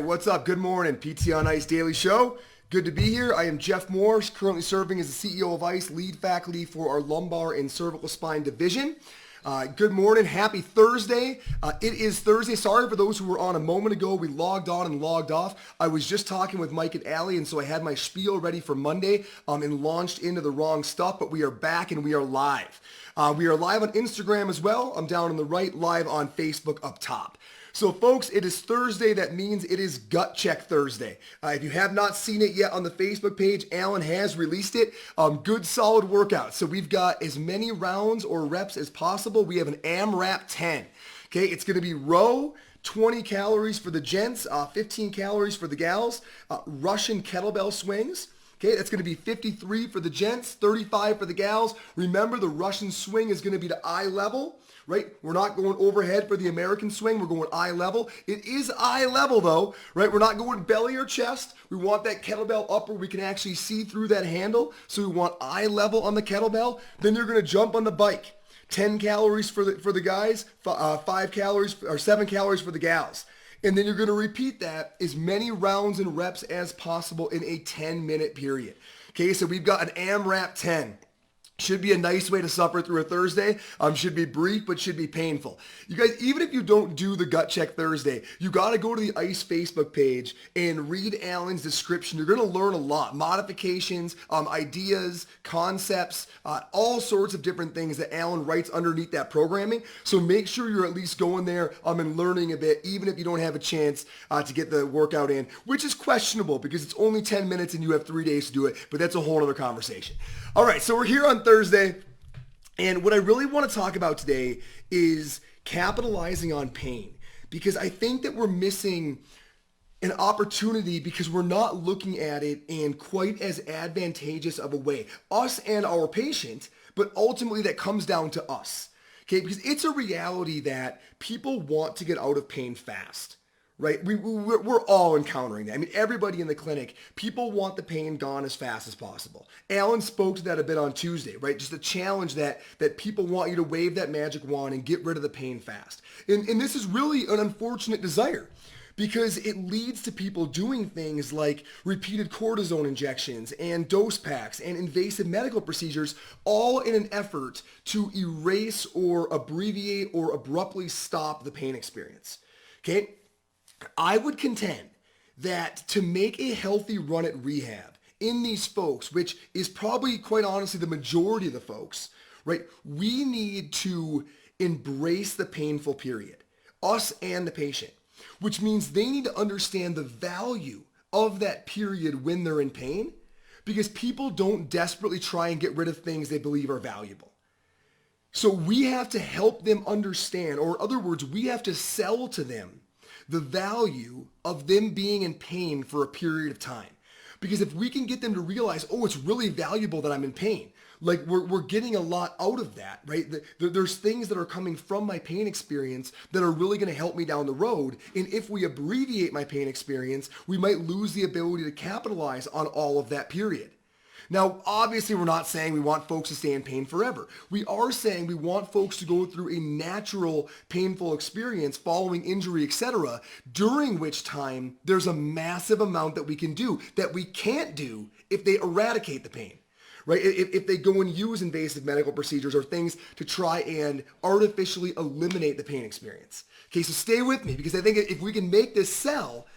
what's up? Good morning, PT on Ice Daily Show. Good to be here. I am Jeff Morse, currently serving as the CEO of ICE, lead faculty for our lumbar and cervical spine division. Good morning. Happy Thursday. It is Thursday. Sorry for those who were on a moment ago. We logged on and logged off. I was just talking with Mike and Allie, and so I had my spiel ready for Monday and launched into the wrong stuff, but we are back and we are live. We are live on Instagram as well. I'm down on the right, live on Facebook up top. So folks, it is Thursday. That means it is Gut Check Thursday. If you have not seen it yet on the Facebook page, Alan has released it. Good solid workout. So we've got as many rounds or reps as possible. We have an AMRAP 10. Okay, it's going to be row, 20 calories for the gents, 15 calories for the gals, Russian kettlebell swings. Okay, that's going to be 53 for the gents, 35 for the gals. Remember, the Russian swing is going to be to eye level. Right? We're not going overhead for the American swing. We're going eye level. It is eye level though, right? We're not going belly or chest. We want that kettlebell up where we can actually see through that handle. So we want eye level on the kettlebell. Then you're going to jump on the bike. 10 calories for the guys, 5 calories or 7 calories for the gals. And then you're going to repeat that as many rounds and reps as possible in a 10-minute period. Okay, so we've got an AMRAP 10. Should be a nice way to suffer through a Thursday. Should be brief, but should be painful. You guys, even if you don't do the Gut Check Thursday, you got to go to the ICE Facebook page and read Alan's description. You're going to learn a lot. Modifications, ideas, concepts, all sorts of different things that Alan writes underneath that programming. So make sure you're at least going there and learning a bit, even if you don't have a chance to get the workout in, which is questionable because it's only 10 minutes and you have 3 days to do it, but that's a whole other conversation. All right, so we're here on Thursday, and what I really want to talk about today is capitalizing on pain, because I think that we're missing an opportunity because we're not looking at it in quite as advantageous of a way, us and our patient, but ultimately that comes down to us, okay? Because it's a reality that people want to get out of pain fast. Right? We're all encountering that. I mean, everybody in the clinic, people want the pain gone as fast as possible. Alan spoke to that a bit on Tuesday, right? Just a challenge that people want you to wave that magic wand and get rid of the pain fast. And this is really an unfortunate desire because it leads to people doing things like repeated cortisone injections and dose packs and invasive medical procedures, all in an effort to erase or abbreviate or abruptly stop the pain experience. Okay? I would contend that to make a healthy run at rehab in these folks, which is probably quite honestly the majority of the folks, right? We need to embrace the painful period, us and the patient, which means they need to understand the value of that period when they're in pain, because people don't desperately try and get rid of things they believe are valuable. So we have to help them understand, or in other words, we have to sell to them the value of them being in pain for a period of time. Because if we can get them to realize, oh, it's really valuable that I'm in pain, like we're getting a lot out of that, right? There's things that are coming from my pain experience that are really going to help me down the road. And if we abbreviate my pain experience, we might lose the ability to capitalize on all of that period. Now, obviously, we're not saying we want folks to stay in pain forever. We are saying we want folks to go through a natural, painful experience following injury, etc., during which time there's a massive amount that we can do that we can't do if they eradicate the pain, right? If they go and use invasive medical procedures or things to try and artificially eliminate the pain experience. Okay, so stay with me, because I think if we can make this sell,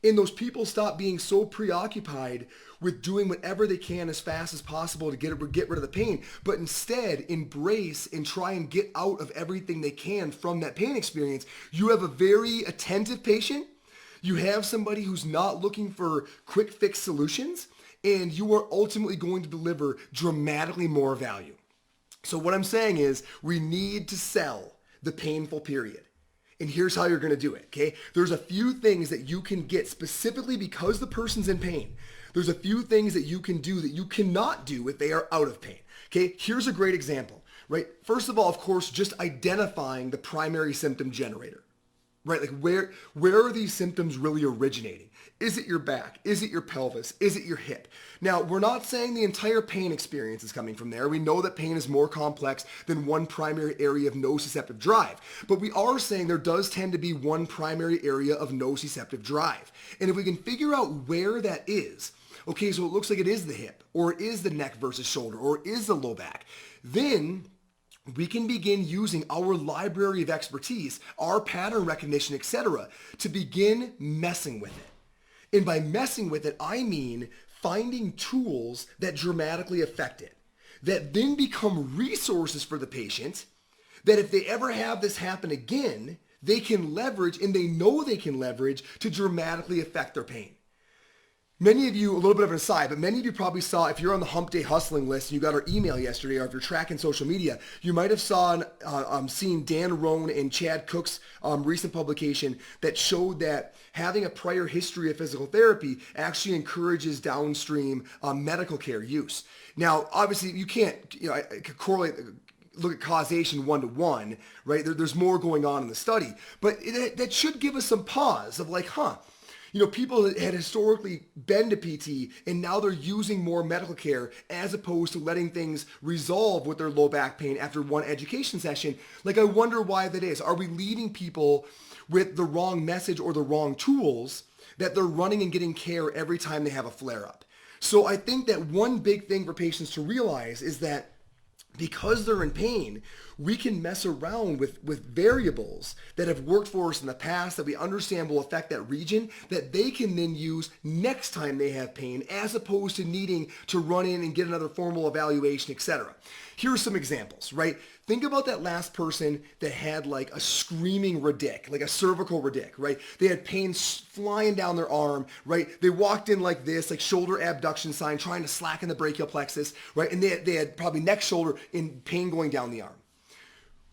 and those people stop being so preoccupied with doing whatever they can as fast as possible to get rid of the pain, but instead embrace and try and get out of everything they can from that pain experience, you have a very attentive patient. You have somebody who's not looking for quick fix solutions, and you are ultimately going to deliver dramatically more value. So what I'm saying is we need to sell the painful period. And here's how you're going to do it, okay? There's a few things that you can get specifically because the person's in pain. There's a few things that you can do that you cannot do if they are out of pain, okay? Here's a great example, right? First of all, of course, just identifying the primary symptom generator. right? Like where are these symptoms really originating? Is it your back? Is it your pelvis? Is it your hip? Now, we're not saying the entire pain experience is coming from there. We know that pain is more complex than one primary area of nociceptive drive. But we are saying there does tend to be one primary area of nociceptive drive. And if we can figure out where that is, okay, so it looks like it is the hip, or it is the neck versus shoulder, or it is the low back, then we can begin using our library of expertise, our pattern recognition, etc., to begin messing with it. And by messing with it, I mean finding tools that dramatically affect it, that then become resources for the patient, that if they ever have this happen again, they can leverage, and they know they can leverage, to dramatically affect their pain. Many of you, a little bit of an aside, but many of you probably saw, if you're on the Hump Day Hustling list and you got our email yesterday, or if you're tracking social media, you might have seen Dan Rohn and Chad Cook's recent publication that showed that having a prior history of physical therapy actually encourages downstream medical care use. Now, obviously, you can't correlate, look at causation one-to-one, right? There's more going on in the study, but that should give us some pause of like, people that had historically been to PT and now they're using more medical care as opposed to letting things resolve with their low back pain after one education session. Like, I wonder why that is. Are we leading people with the wrong message or the wrong tools that they're running and getting care every time they have a flare up? So I think that one big thing for patients to realize is that because they're in pain, we can mess around with variables that have worked for us in the past that we understand will affect that region that they can then use next time they have pain, as opposed to needing to run in and get another formal evaluation, etc. Here are some examples, right? Think about that last person that had like a screaming radic, like a cervical radic, right? They had pain flying down their arm, right? They walked in like this, like shoulder abduction sign, trying to slacken the brachial plexus, right? And they had probably neck, shoulder in pain going down the arm.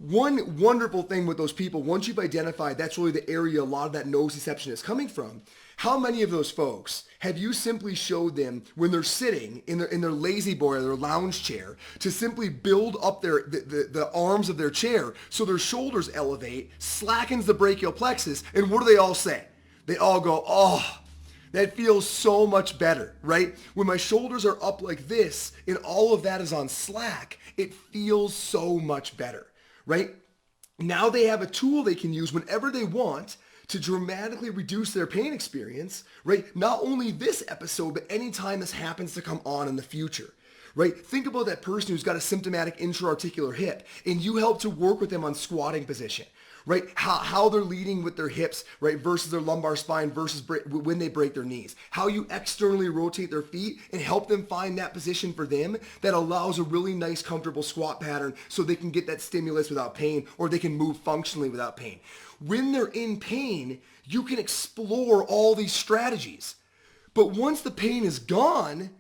One wonderful thing with those people, once you've identified that's really the area a lot of that nociception is coming from, how many of those folks have you simply showed them when they're sitting in their lazy boy or their lounge chair to simply build up the arms of their chair so their shoulders elevate, slackens the brachial plexus, and what do they all say? They all go, oh, that feels so much better, right? When my shoulders are up like this and all of that is on slack, it feels so much better, right? Now they have a tool they can use whenever they want to dramatically reduce their pain experience, right? Not only this episode, but anytime this happens to come on in the future, right? Think about that person who's got a symptomatic intra-articular hip and you help to work with them on squatting position, right? How they're leading with their hips, right? Versus their lumbar spine versus when they break their knees. How you externally rotate their feet and help them find that position for them that allows a really nice, comfortable squat pattern so they can get that stimulus without pain, or they can move functionally without pain. When they're in pain, you can explore all these strategies. But once the pain is gone,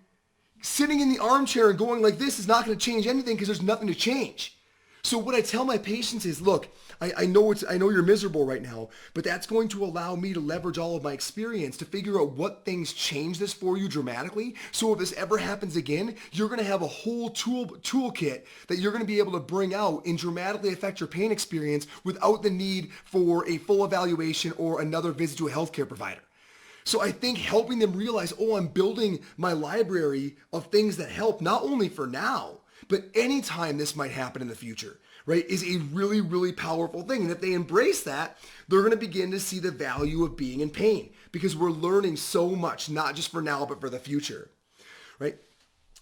sitting in the armchair and going like this is not going to change anything because there's nothing to change. So what I tell my patients is, look, I know you're miserable right now, but that's going to allow me to leverage all of my experience to figure out what things change this for you dramatically. So if this ever happens again, you're going to have a whole toolkit that you're going to be able to bring out and dramatically affect your pain experience without the need for a full evaluation or another visit to a healthcare provider. So I think helping them realize, oh, I'm building my library of things that help not only for now, but anytime this might happen in the future, right, is a really, really powerful thing. And if they embrace that, they're going to begin to see the value of being in pain because we're learning so much, not just for now, but for the future, right?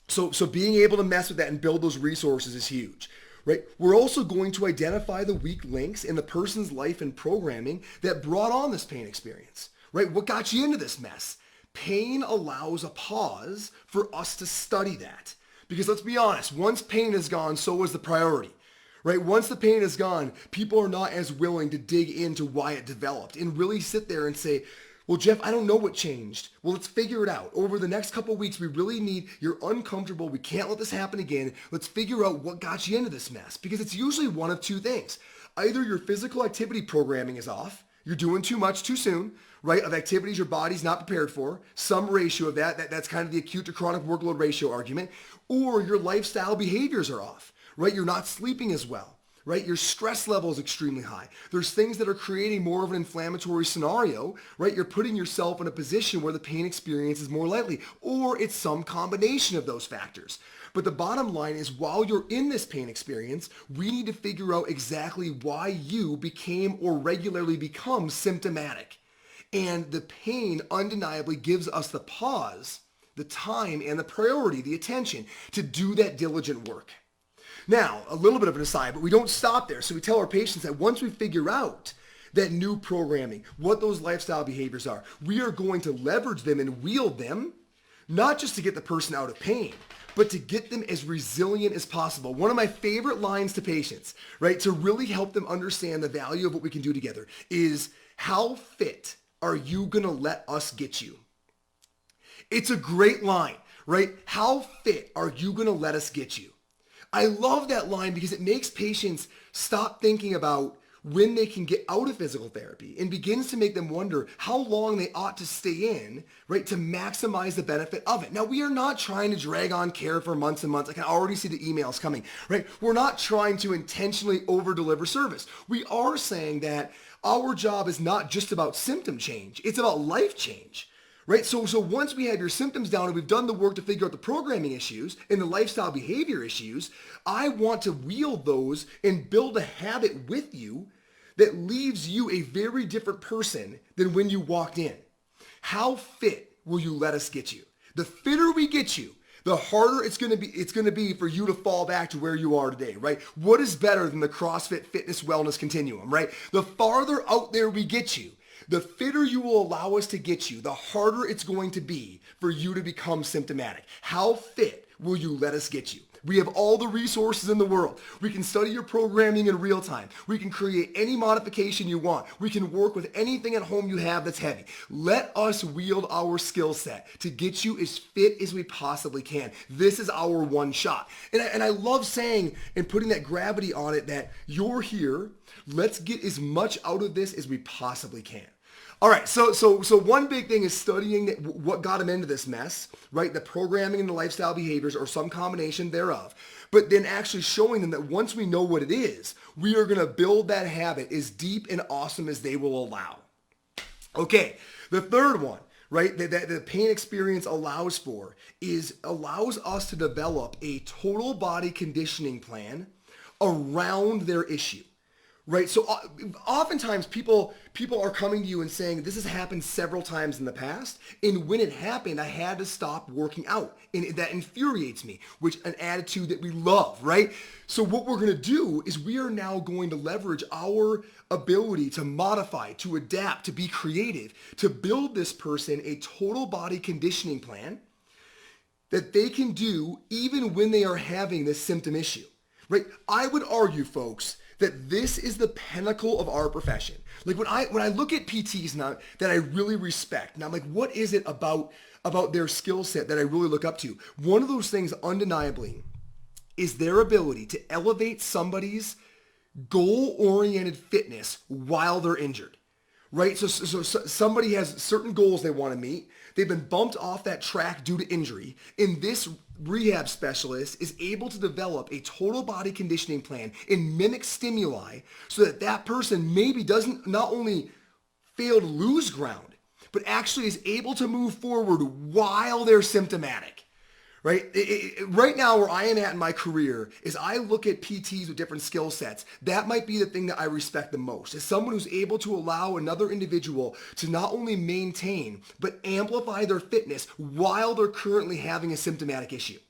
So being able to mess with that and build those resources is huge, right? We're also going to identify the weak links in the person's life and programming that brought on this pain experience, right? What got you into this mess? Pain allows a pause for us to study that. Because let's be honest, once pain is gone, so is the priority, right? Once the pain is gone, people are not as willing to dig into why it developed and really sit there and say, well, Jeff, I don't know what changed. Well, let's figure it out. Over the next couple of weeks, we really need, you're uncomfortable. We can't let this happen again. Let's figure out what got you into this mess. Because it's usually one of two things. Either your physical activity programming is off, you're doing too much too soon, right, of activities your body's not prepared for, some ratio of that's kind of the acute to chronic workload ratio argument, or your lifestyle behaviors are off, right? You're not sleeping as well, right? Your stress level is extremely high. There's things that are creating more of an inflammatory scenario, right? You're putting yourself in a position where the pain experience is more likely, or it's some combination of those factors. But the bottom line is, while you're in this pain experience, we need to figure out exactly why you became or regularly become symptomatic. And the pain undeniably gives us the pause, the time, and the priority, the attention to do that diligent work. Now, a little bit of an aside, but we don't stop there. So we tell our patients that once we figure out that new programming, what those lifestyle behaviors are, we are going to leverage them and wield them, not just to get the person out of pain, but to get them as resilient as possible. One of my favorite lines to patients, right, to really help them understand the value of what we can do together is, how fit are you gonna let us get you? It's a great line, right? How fit are you gonna let us get you? I love that line because it makes patients stop thinking about when they can get out of physical therapy and begins to make them wonder how long they ought to stay in, right, to maximize the benefit of it. Now, we are not trying to drag on care for months and months. I can already see the emails coming, right? We're not trying to intentionally over-deliver service. We are saying that our job is not just about symptom change. It's about life change. Right? So once we have your symptoms down and we've done the work to figure out the programming issues and the lifestyle behavior issues, I want to wield those and build a habit with you that leaves you a very different person than when you walked in. How fit will you let us get you? The fitter we get you, the harder it's going to be for you to fall back to where you are today, right? What is better than the CrossFit fitness wellness continuum, right? The farther out there we get you, the fitter you will allow us to get you, the harder it's going to be for you to become symptomatic. How fit will you let us get you? We have all the resources in the world. We can study your programming in real time. We can create any modification you want. We can work with anything at home you have that's heavy. Let us wield our skill set to get you as fit as we possibly can. This is our one shot. And I love saying and putting that gravity on it that you're here. Let's get as much out of this as we possibly can. All right, so one big thing is studying what got him into this mess, right? The programming and the lifestyle behaviors or some combination thereof. But then actually showing them that once we know what it is, we are going to build that habit as deep and awesome as they will allow. Okay, the third one, right, that the pain experience allows us to develop a total body conditioning plan around their issue. Right, so oftentimes people are coming to you and saying, this has happened several times in the past, and when it happened, I had to stop working out, and that infuriates me, which an attitude that we love, right? So what we're gonna do is we are now going to leverage our ability to modify, to adapt, to be creative, to build this person a total body conditioning plan that they can do even when they are having this symptom issue, right? I would argue, folks, that this is the pinnacle of our profession. Like when I look at PTs now that I really respect, and I'm like, what is it about their skill set that I really look up to? One of those things undeniably is their ability to elevate somebody's goal-oriented fitness while they're injured, right? So somebody has certain goals they want to meet. They've been bumped off that track due to injury, and this rehab specialist is able to develop a total body conditioning plan and mimic stimuli so that that person maybe doesn't not only fail to lose ground, but actually is able to move forward while they're symptomatic. Right? Right now where I am at in my career is I look at PTs with different skill sets. That might be the thing that I respect the most, is someone who's able to allow another individual to not only maintain, but amplify their fitness while they're currently having a symptomatic issue.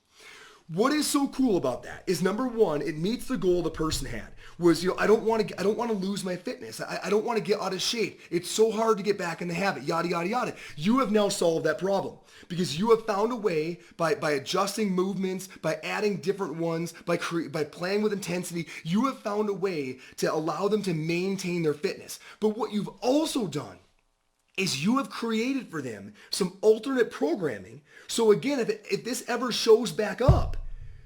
What is so cool about that is, number one, it meets the goal the person had. Was, I don't want to lose my fitness. I don't want to get out of shape. It's so hard to get back in the habit, yada, yada, yada. You have now solved that problem because you have found a way by adjusting movements, by adding different ones, by playing with intensity. You have found a way to allow them to maintain their fitness. But what you've also done is you have created for them some alternate programming. So again, if this ever shows back up,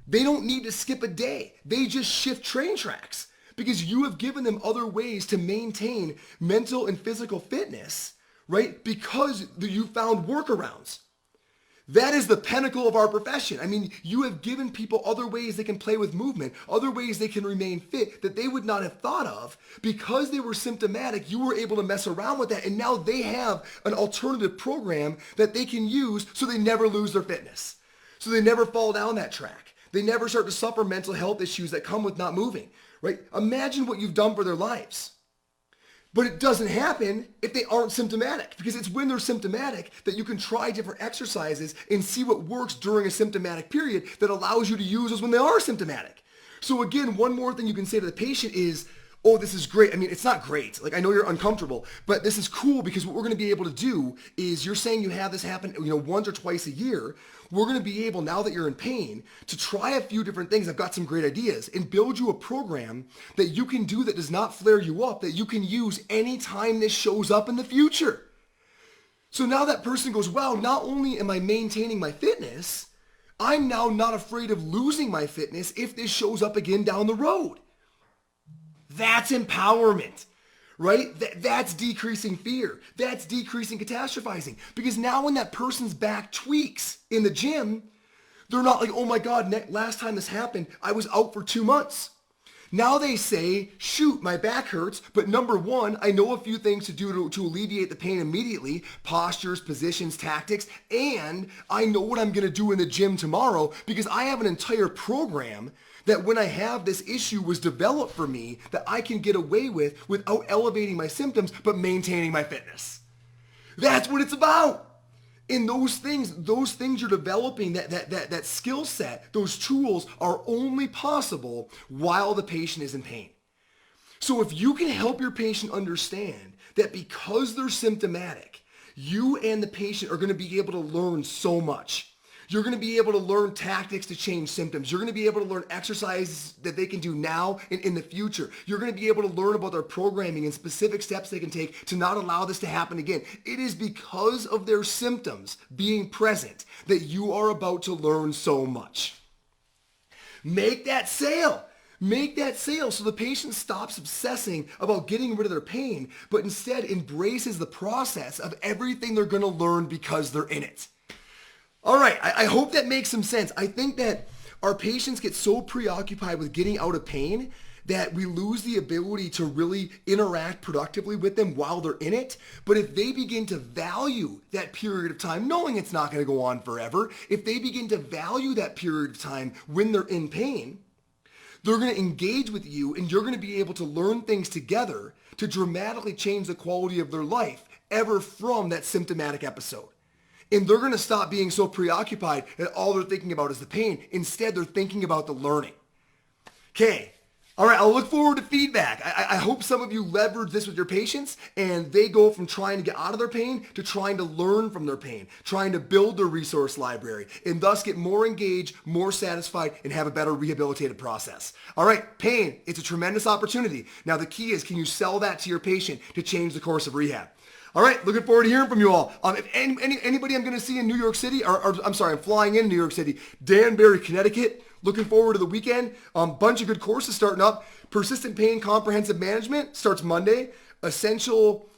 they don't need to skip a day. They just shift train tracks because you have given them other ways to maintain mental and physical fitness, right? Because you found workarounds. That is the pinnacle of our profession. I mean, you have given people other ways they can play with movement, other ways they can remain fit that they would not have thought of. Because they were symptomatic, you were able to mess around with that, and now they have an alternative program that they can use so they never lose their fitness. So they never fall down that track. They never start to suffer mental health issues that come with not moving, right? Imagine what you've done for their lives. But it doesn't happen if they aren't symptomatic, because it's when they're symptomatic that you can try different exercises and see what works during a symptomatic period that allows you to use those when they are symptomatic. So again, one more thing you can say to the patient is, oh, this is great. I mean, it's not great. Like, I know you're uncomfortable, but this is cool because what we're going to be able to do is, you're saying you have this happen, once or twice a year. We're going to be able, now that you're in pain, to try a few different things. I've got some great ideas, and build you a program that you can do that does not flare you up, that you can use anytime this shows up in the future. So now that person goes, wow, not only am I maintaining my fitness, I'm now not afraid of losing my fitness if this shows up again down the road. That's empowerment, right? That's decreasing fear. That's decreasing catastrophizing. Because now when that person's back tweaks in the gym, they're not like, oh my God, last time this happened, I was out for 2 months. Now they say, shoot, my back hurts, but number one, I know a few things to do to alleviate the pain immediately: postures, positions, tactics, and I know what I'm going to do in the gym tomorrow because I have an entire program that when I have this issue was developed for me that I can get away with without elevating my symptoms, but maintaining my fitness. That's what it's about. And those things you're developing, that skill set, those tools are only possible while the patient is in pain. So if you can help your patient understand that because they're symptomatic, you and the patient are going to be able to learn so much. You're going to be able to learn tactics to change symptoms. You're going to be able to learn exercises that they can do now and in the future. You're going to be able to learn about their programming and specific steps they can take to not allow this to happen again. It is because of their symptoms being present that you are about to learn so much. Make that sale. Make that sale so the patient stops obsessing about getting rid of their pain, but instead embraces the process of everything they're going to learn because they're in it. All right, I hope that makes some sense. I think that our patients get so preoccupied with getting out of pain that we lose the ability to really interact productively with them while they're in it. But if they begin to value that period of time, knowing it's not going to go on forever, if they begin to value that period of time when they're in pain, they're going to engage with you, and you're going to be able to learn things together to dramatically change the quality of their life ever from that symptomatic episode. And they're going to stop being so preoccupied that all they're thinking about is the pain. Instead, they're thinking about the learning. Okay. All right. I'll look forward to feedback. I hope some of you leverage this with your patients and they go from trying to get out of their pain to trying to learn from their pain, trying to build their resource library, and thus get more engaged, more satisfied, and have a better rehabilitative process. All right. Pain, it's a tremendous opportunity. Now, the key is, can you sell that to your patient to change the course of rehab? All right, looking forward to hearing from you all. If anybody I'm going to see in New York City, I'm flying in New York City, Danbury, Connecticut. Looking forward to the weekend. Bunch of good courses starting up. Persistent Pain Comprehensive Management starts Monday. Essential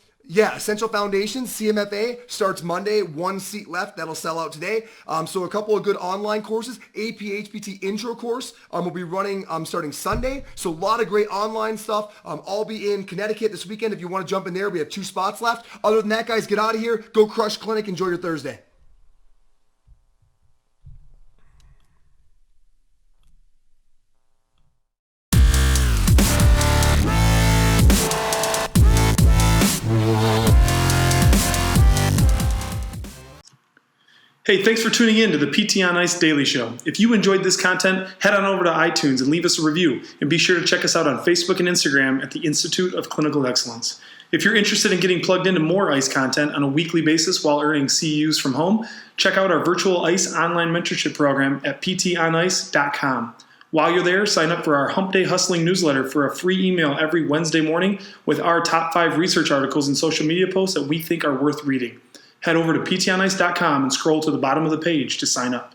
Foundations, CMFA, starts Monday. 1 seat left. That'll sell out today. So a couple of good online courses. AP-HPT Intro course will be running starting Sunday. So a lot of great online stuff. I'll be in Connecticut this weekend. If you want to jump in there, we have 2 spots left. Other than that, guys, get out of here. Go crush clinic. Enjoy your Thursday. Hey, thanks for tuning in to the PT on Ice Daily Show. If you enjoyed this content, head on over to iTunes and leave us a review. And be sure to check us out on Facebook and Instagram at the Institute of Clinical Excellence. If you're interested in getting plugged into more ICE content on a weekly basis while earning CEUs from home, check out our virtual ICE online mentorship program at ptonice.com. While you're there, sign up for our Hump Day Hustling newsletter for a free email every Wednesday morning with our top 5 research articles and social media posts that we think are worth reading. Head over to ptonice.com and scroll to the bottom of the page to sign up.